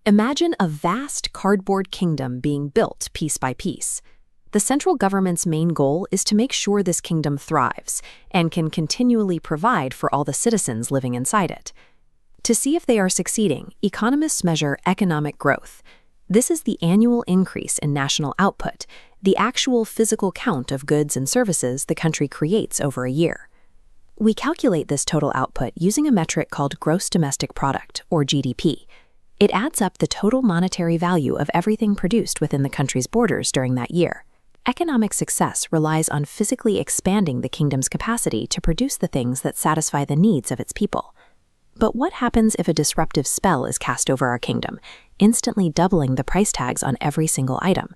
Imagine a vast cardboard kingdom being built piece by piece. The central government's main goal is to make sure this kingdom thrives and can continually provide for all the citizens living inside it. To see if they are succeeding, economists measure economic growth. This is the annual increase in national output, the actual physical count of goods and services the country creates over a year. We calculate this total output using a metric called gross domestic product, or GDP. It adds up the total monetary value of everything produced within the country's borders during that year. Economic success relies on physically expanding the kingdom's capacity to produce the things that satisfy the needs of its people. But what happens if a disruptive spell is cast over our kingdom, instantly doubling the price tags on every single item?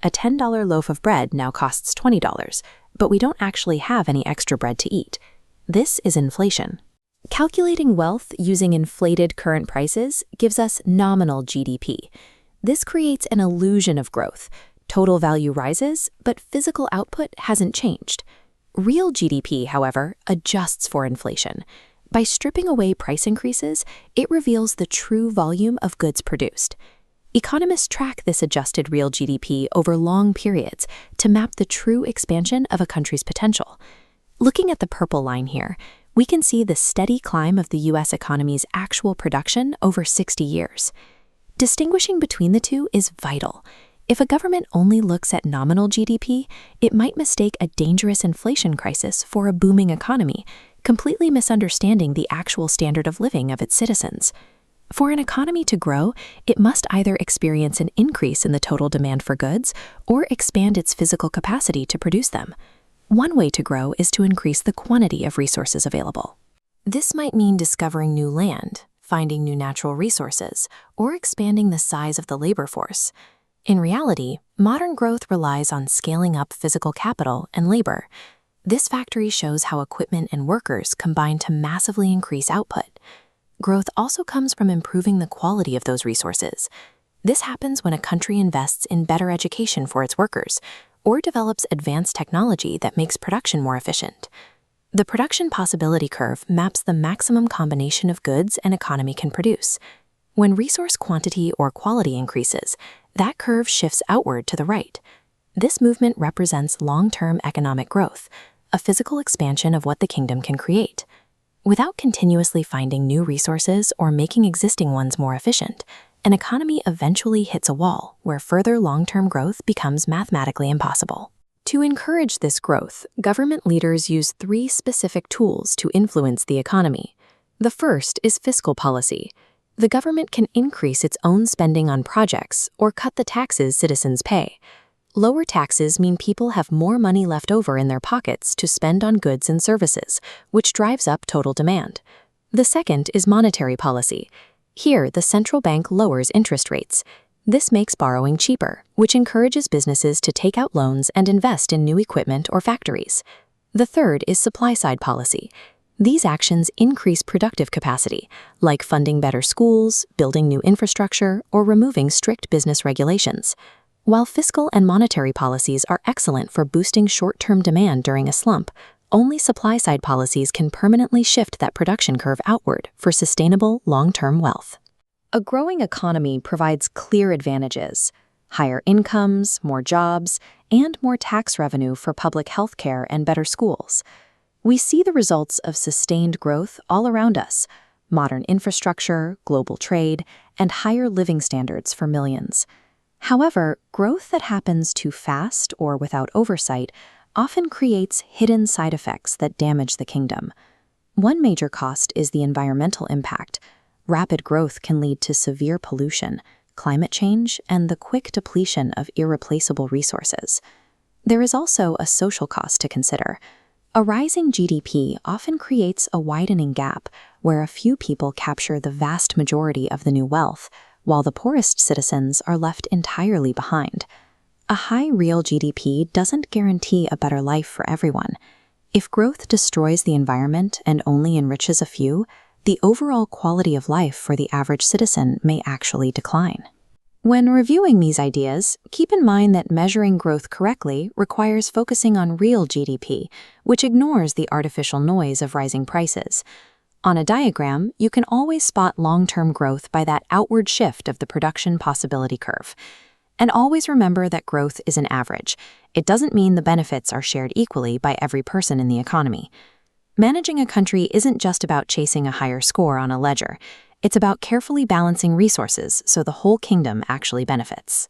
A $10 loaf of bread now costs $20, but we don't actually have any extra bread to eat. This is inflation. Calculating wealth using inflated current prices gives us nominal GDP. This creates an illusion of growth. Total value rises, but physical output hasn't changed. Real GDP, however, adjusts for inflation. By stripping away price increases, it reveals the true volume of goods produced. Economists track this adjusted real GDP over long periods to map the true expansion of a country's potential. Looking at the purple line here, we can see the steady climb of the U.S. economy's actual production over 60 years. Distinguishing between the two is vital. If a government only looks at nominal GDP, it might mistake a dangerous inflation crisis for a booming economy, completely misunderstanding the actual standard of living of its citizens. For an economy to grow, it must either experience an increase in the total demand for goods or expand its physical capacity to produce them. One way to grow is to increase the quantity of resources available. This might mean discovering new land, finding new natural resources, or expanding the size of the labor force. In reality, modern growth relies on scaling up physical capital and labor. This factory shows how equipment and workers combine to massively increase output. Growth also comes from improving the quality of those resources. This happens when a country invests in better education for its workers, or develops advanced technology that makes production more efficient. The production possibility curve maps the maximum combination of goods an economy can produce. When resource quantity or quality increases, that curve shifts outward to the right. This movement represents long-term economic growth, a physical expansion of what the kingdom can create. Without continuously finding new resources or making existing ones more efficient, an economy eventually hits a wall where further long-term growth becomes mathematically impossible. To encourage this growth, government leaders use 3 specific tools to influence the economy. The first is fiscal policy. The government can increase its own spending on projects or cut the taxes citizens pay. Lower taxes mean people have more money left over in their pockets to spend on goods and services, which drives up total demand. The second is monetary policy. Here, the central bank lowers interest rates. This makes borrowing cheaper, which encourages businesses to take out loans and invest in new equipment or factories. The third is supply-side policy. These actions increase productive capacity, like funding better schools, building new infrastructure, or removing strict business regulations. While fiscal and monetary policies are excellent for boosting short-term demand during a slump, only supply-side policies can permanently shift that production curve outward for sustainable long-term wealth. A growing economy provides clear advantages: higher incomes, more jobs, and more tax revenue for public health care and better schools. We see the results of sustained growth all around us: modern infrastructure, global trade, and higher living standards for millions. However, growth that happens too fast or without oversight often creates hidden side effects that damage the kingdom. One major cost is the environmental impact. Rapid growth can lead to severe pollution, climate change, and the quick depletion of irreplaceable resources. There is also a social cost to consider. A rising GDP often creates a widening gap where a few people capture the vast majority of the new wealth, while the poorest citizens are left entirely behind. A high real GDP doesn't guarantee a better life for everyone. If growth destroys the environment and only enriches a few, the overall quality of life for the average citizen may actually decline. When reviewing these ideas, keep in mind that measuring growth correctly requires focusing on real GDP, which ignores the artificial noise of rising prices. On a diagram, you can always spot long-term growth by that outward shift of the production possibility curve. And always remember that growth is an average. It doesn't mean the benefits are shared equally by every person in the economy. Managing a country isn't just about chasing a higher score on a ledger. It's about carefully balancing resources so the whole kingdom actually benefits.